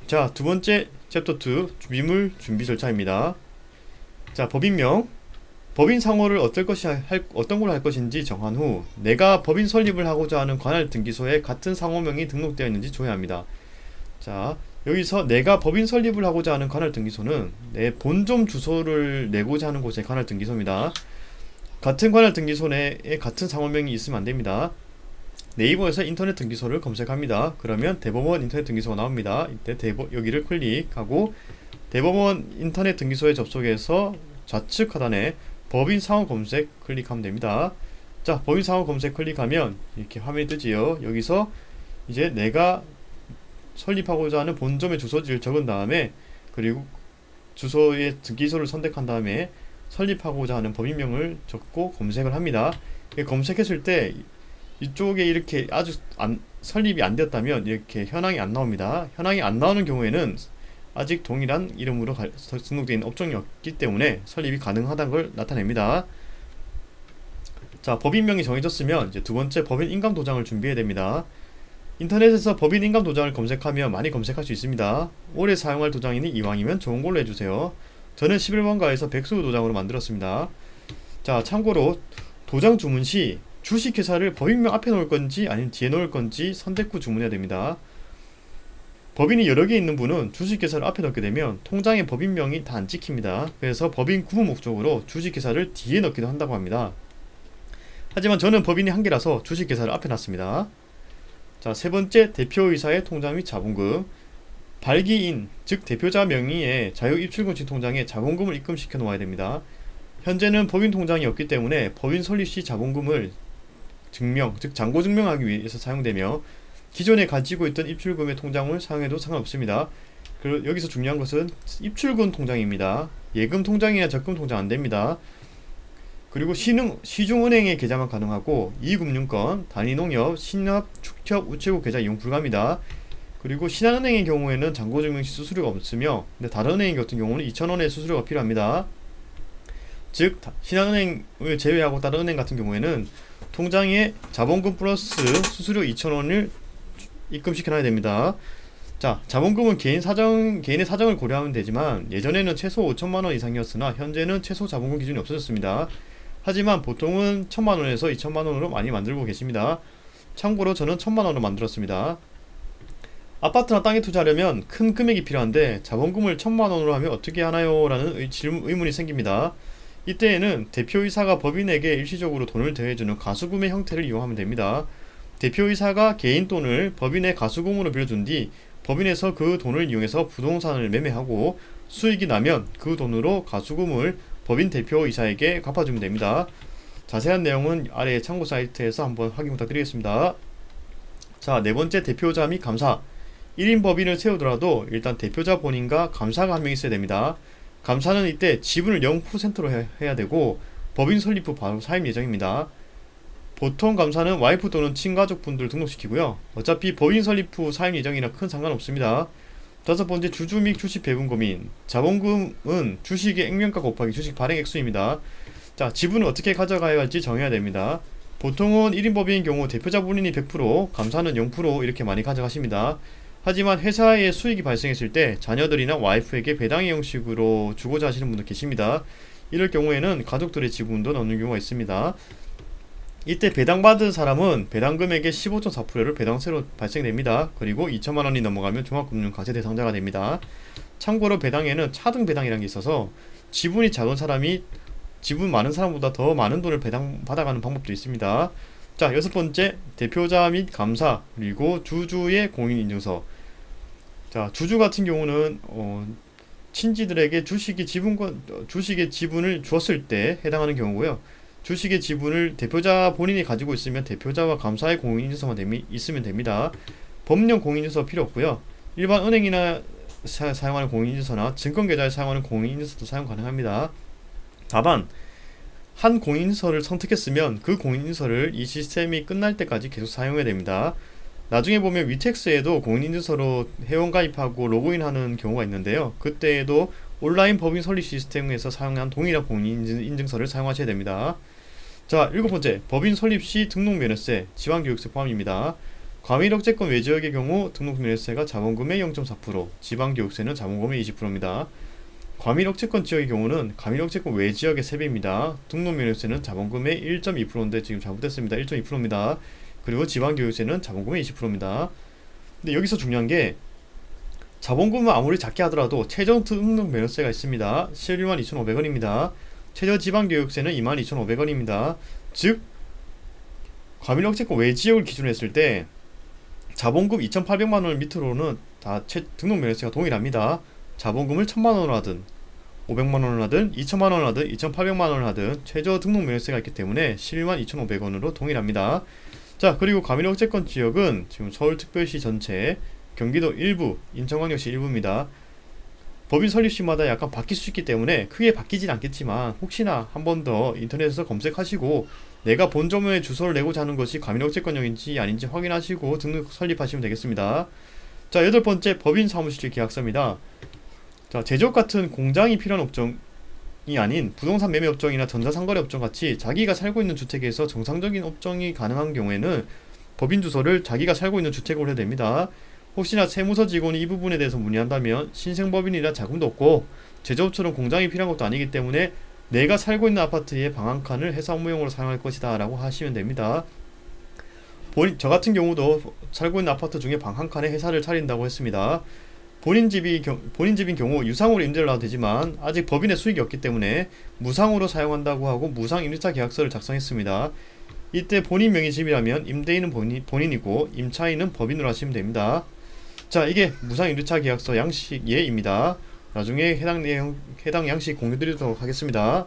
자, 두 번째 챕터 2 준비물 준비 절차입니다. 자, 법인명. 법인 상호를 어떤 걸로 할 것인지 정한 후 내가 법인 설립을 하고자 하는 관할 등기소에 같은 상호명이 등록되어 있는지 조회합니다. 자, 여기서 내가 법인 설립을 하고자 하는 관할 등기소는 내 본점 주소를 내고자 하는 곳의 관할 등기소입니다. 같은 관할 등기소 내에 같은 상호명이 있으면 안됩니다. 네이버에서 인터넷 등기소를 검색합니다. 그러면 대법원 인터넷 등기소가 나옵니다. 이때 여기를 클릭하고 대법원 인터넷 등기소에 접속해서 좌측 하단에 법인 상호 검색 클릭하면 됩니다. 자, 법인 상호 검색 클릭하면 이렇게 화면이 뜨지요. 여기서 이제 내가 설립하고자 하는 본점의 주소지를 적은 다음에, 그리고 주소의 등기소를 선택한 다음에 설립하고자 하는 법인명을 적고 검색을 합니다. 검색했을 때 이쪽에 이렇게 설립이 안 되었다면 이렇게 현황이 안 나옵니다. 현황이 안 나오는 경우에는 아직 동일한 이름으로 등록되어 있는 업종이 없기 때문에 설립이 가능하다는 걸 나타냅니다. 자, 법인명이 정해졌으면 이제 두 번째 법인 인감 도장을 준비해야 됩니다. 인터넷에서 법인 인감 도장을 검색하면 많이 검색할 수 있습니다. 오래 사용할 도장이니 이왕이면 좋은 걸로 해주세요. 저는 11번가에서 백수 도장으로 만들었습니다. 자, 참고로 도장 주문 시 주식회사를 법인명 앞에 놓을 건지 아니면 뒤에 놓을 건지 선택 후 주문해야 됩니다. 법인이 여러 개 있는 분은 주식회사를 앞에 넣게 되면 통장에 법인명이 다 안 찍힙니다. 그래서 법인 구분 목적으로 주식회사를 뒤에 넣기도 한다고 합니다. 하지만 저는 법인이 한 개라서 주식회사를 앞에 놨습니다. 자, 세 번째, 대표이사의 통장 및 자본금. 발기인, 즉 대표자 명의의 자유입출금지 통장에 자본금을 입금시켜 놓아야 됩니다. 현재는 법인 통장이 없기 때문에 법인 설립 시 자본금을 증명, 즉 잔고 증명하기 위해서 사용되며 기존에 가지고 있던 입출금의 통장을 사용해도 상관없습니다. 그리고 여기서 중요한 것은 입출금 통장입니다. 예금 통장이나 적금 통장 안됩니다. 그리고 시중은행의 계좌만 가능하고 이금융권, 단위농협, 신협, 축협, 우체국 계좌 이용 불가합니다. 그리고 신한은행의 경우에는 잔고증명 시 수수료가 없으며, 근데 다른 은행 같은 경우는 2,000원의 수수료가 필요합니다. 즉 신한은행을 제외하고 다른 은행 같은 경우에는 통장에 자본금 플러스 수수료 2,000원을 입금시켜놔야 됩니다. 자, 자본금은 개인의 사정을 고려하면 되지만 예전에는 최소 5천만원 이상이었으나 현재는 최소 자본금 기준이 없어졌습니다. 하지만 보통은 1,000만원에서 2,000만원으로 많이 만들고 계십니다. 참고로 저는 1,000만원으로 만들었습니다. 아파트나 땅에 투자하려면 큰 금액이 필요한데 자본금을 1,000만원으로 하면 어떻게 하나요? 라는 의문이 생깁니다. 이때에는 대표이사가 법인에게 일시적으로 돈을 대해주는 가수금의 형태를 이용하면 됩니다. 대표이사가 개인 돈을 법인의 가수금으로 빌려준 뒤 법인에서 그 돈을 이용해서 부동산을 매매하고 수익이 나면 그 돈으로 가수금을 법인 대표이사에게 갚아주면 됩니다. 자세한 내용은 아래 참고 사이트에서 한번 확인 부탁드리겠습니다. 자, 네 번째, 대표자 및 감사. 1인 법인을 세우더라도 일단 대표자 본인과 감사가 한 명 있어야 됩니다. 감사는 이때 지분을 0%로 해야 되고 법인 설립 후 바로 사임 예정입니다. 보통 감사는 와이프 또는 친가족분들 등록시키고요. 어차피 법인 설립 후 사임 예정이라 큰 상관없습니다. 다섯 번째, 주주 및 주식 배분 고민. 자본금은 주식의 액면가 곱하기 주식 발행 액수입니다. 자, 지분을 어떻게 가져가야 할지 정해야 됩니다. 보통은 1인 법인인 경우 대표자 본인이 100%, 감사는 0% 이렇게 많이 가져가십니다. 하지만 회사에 수익이 발생했을 때 자녀들이나 와이프에게 배당의 형식으로 주고자 하시는 분도 계십니다. 이럴 경우에는 가족들의 지분도 넣는 경우가 있습니다. 이때 배당받은 사람은 배당 금액의 15.4%를 배당세로 발생됩니다. 그리고 2천만원이 넘어가면 종합금융과세 대상자가 됩니다. 참고로 배당에는 차등 배당이라는 게 있어서 지분이 작은 사람이 지분 많은 사람보다 더 많은 돈을 배당받아가는 방법도 있습니다. 자, 여섯 번째, 대표자 및 감사, 그리고 주주의 공인인증서. 자, 주주 같은 경우는 친지들에게 주식의 지분을 주었을 때 해당하는 경우고요. 주식의 지분을 대표자 본인이 가지고 있으면 대표자와 감사의 공인인증서만 있으면 됩니다. 법령 공인인증서 필요 없고요. 일반 은행이나 사용하는 공인인증서나 증권계좌에 사용하는 공인인증서도 사용 가능합니다. 다만 한 공인인증서를 선택했으면 그 공인인증서를 이 시스템이 끝날 때까지 계속 사용해야 됩니다. 나중에 보면 위텍스에도 공인인증서로 회원가입하고 로그인하는 경우가 있는데요. 그때에도 온라인 법인 설립 시스템에서 사용한 동일한 공인인증서를 사용하셔야 됩니다. 자, 일곱 번째, 법인 설립 시 등록면허세, 지방교육세 포함입니다. 과밀억제권 외지역의 경우 등록면허세가 자본금의 0.4%, 지방교육세는 자본금의 20%입니다. 과밀억제권 지역의 경우는 과밀억제권 외지역의 3배입니다. 등록면허세는 자본금의 1.2%인데 지금 잘못됐습니다. 1.2%입니다. 그리고 지방교육세는 자본금의 20%입니다. 근데 여기서 중요한 게 자본금은 아무리 작게 하더라도 최저 등록면허세가 있습니다. 112,500원입니다. 최저 지방교육세는 22,500원입니다. 즉 과밀억제권 외지역을 기준으로 했을 때 자본금 2,800만원 밑으로는 다 등록면허세가 동일합니다. 자본금을 1,000만원을 하든 500만원을 하든 2,000만원을 하든 2,800만원을 하든 최저 등록면허세가 있기 때문에 112,500원으로 동일합니다. 자, 그리고 과밀억제권 지역은 지금 서울특별시 전체, 경기도 일부, 인천광역시 일부입니다. 법인 설립시마다 약간 바뀔 수 있기 때문에 크게 바뀌진 않겠지만 혹시나 한 번 더 인터넷에서 검색하시고 내가 본점의 주소를 내고자 하는 것이 과밀억제권역인지 아닌지 확인하시고 등록 설립하시면 되겠습니다. 자, 8번째 법인 사무실 계약서입니다. 자, 제조업 같은 공장이 필요한 업종이 아닌 부동산 매매 업종이나 전자상거래 업종 같이 자기가 살고 있는 주택에서 정상적인 업종이 가능한 경우에는 법인 주소를 자기가 살고 있는 주택으로 해야 됩니다. 혹시나 세무서 직원이 이 부분에 대해서 문의한다면 신생법인이라 자금도 없고 제조업처럼 공장이 필요한 것도 아니기 때문에 내가 살고 있는 아파트의 방 한 칸을 회사 업무용으로 사용할 것이다 라고 하시면 됩니다. 저 같은 경우도 살고 있는 아파트 중에 방 한 칸에 회사를 차린다고 했습니다. 본인 집인 경우 유상으로 임대를 놔도 되지만 아직 법인의 수익이 없기 때문에 무상으로 사용한다고 하고 무상 임대차 계약서를 작성했습니다. 이때 본인 명의 집이라면 임대인은 본인이고 임차인은 법인으로 하시면 됩니다. 자, 이게 무상 임대차 계약서 양식 예입니다. 나중에 해당 양식 공유 드리도록 하겠습니다.